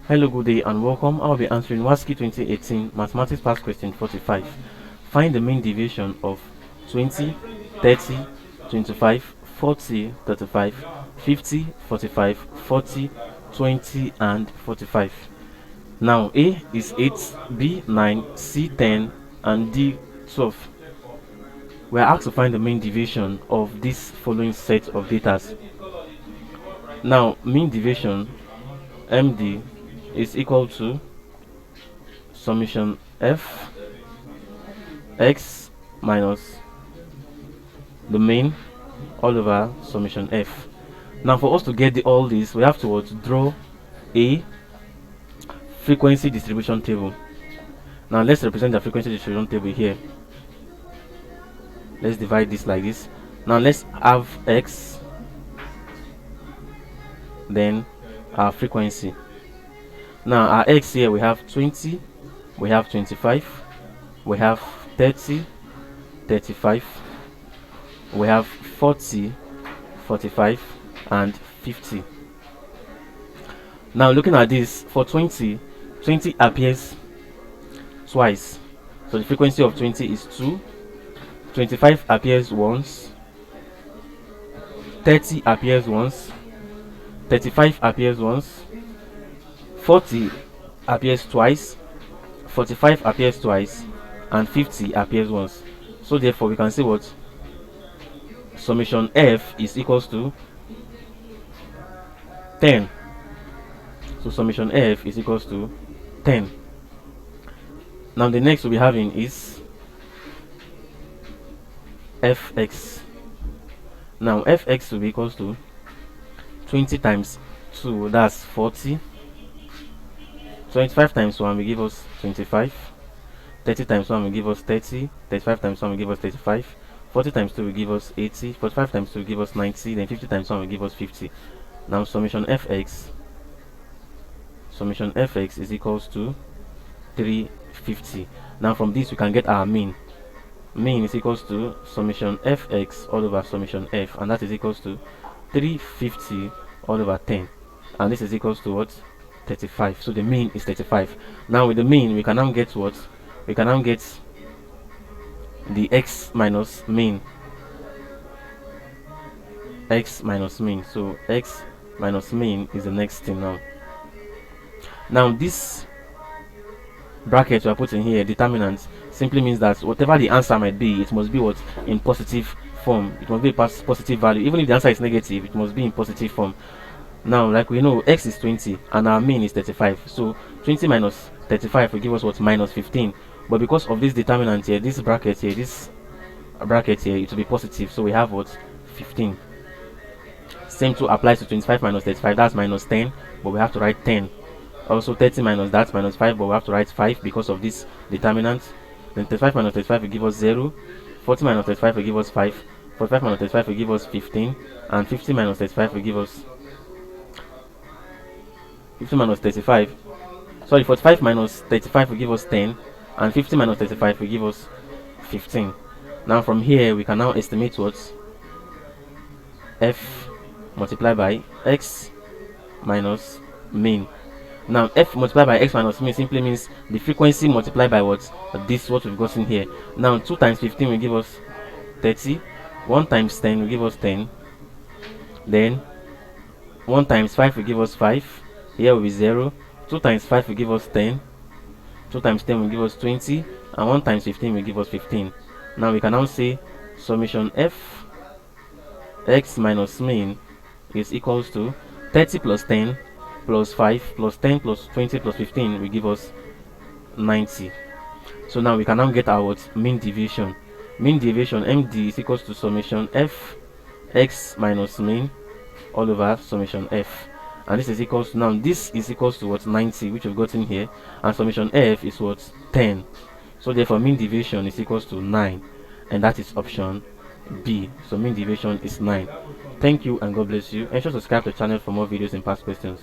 Hello, good day and welcome. I'll be answering WASSCE 2018 Mathematics Past Question 45. Find the mean deviation of 20, 30, 25, 40, 35, 50, 45, 40, 20 and 45. Now A is 8, B 9, C 10 and D 12. We are asked to find the mean deviation of this following set of data. Now mean deviation MD is equal to summation f x minus the mean all over summation f. Now for us to get all this, we have to draw a frequency distribution table. Now let's represent the frequency distribution table here. Let's divide this like this. Now let's have x, then our frequency. Now our x here, we have 20, we have 25, we have 30, 35, we have 40, 45 and 50. Now looking at this, for 20 appears twice, so the frequency of 20 is 2. 25 appears once, 30 appears once, 35 appears once, 40 appears twice, 45 appears twice, and 50 appears once. So therefore we can say what summation f is equals to 10. So summation f is equals to 10. Now the next we'll be having is fx. Now fx will be equals to 20 times 2, that's 40. 25 times 1 will give us 25. 30 times 1 will give us 30. 35 times 1 will give us 35. 40 times 2 will give us 80. 45 times 2 will give us 90. Then 50 times 1 will give us 50. Now summation fx is equals to 350. Now from this we can get our mean. Mean is equals to summation fx all over summation f, and that is equals to 350 all over 10, and this is equals to what? 35. So the mean is 35. Now with the mean we can now get what? We can now get the x minus mean. X minus mean. So x minus mean is the next thing now. Now this bracket we are putting here, determinant, simply means that whatever the answer might be, it must be what? In positive form. It must be a positive value. Even if the answer is negative, it must be in positive form. Now like we know, x is 20 and our mean is 35, so 20 minus 35 will give us what? Minus 15. But because of this determinant here, this bracket here, it will be positive, so we have what? 15. Same to applies to 25 minus 35, that's minus 10, but we have to write 10. Also 30 minus that's minus 5, but we have to write 5 because of this determinant. Then 35 minus 35 will give us 0. 40 minus 35 will give us 5. 45 minus 35 will give us 15, and 50 minus 35 will give us 50 minus 35. Sorry, 45 minus 35 will give us 10, and 50 minus 35 will give us 15. Now from here we can now estimate what? F multiplied by x minus mean. Now f multiplied by x minus mean simply means the frequency multiplied by what? This what we've gotten here. Now 2 times 15 will give us 30. 1 times 10 will give us 10. Then 1 times 5 will give us 5. Here will be 0. 2 times 5 will give us 10. 2 times 10 will give us 20. And 1 times 15 will give us 15. Now we can now say summation f x minus mean is equals to 30 plus 10 plus 5 plus 10 plus 20 plus 15 will give us 90. So now we can now get our mean deviation. Mean deviation MD is equals to summation f x minus mean all over summation f, and this is equals to, now this is equals to what? 90, which we've gotten here, and summation f is what? 10. So therefore mean deviation is equals to 9, and that is option B. So mean deviation is 9. Thank you and God bless you. Ensure to subscribe to the channel for more videos and past questions.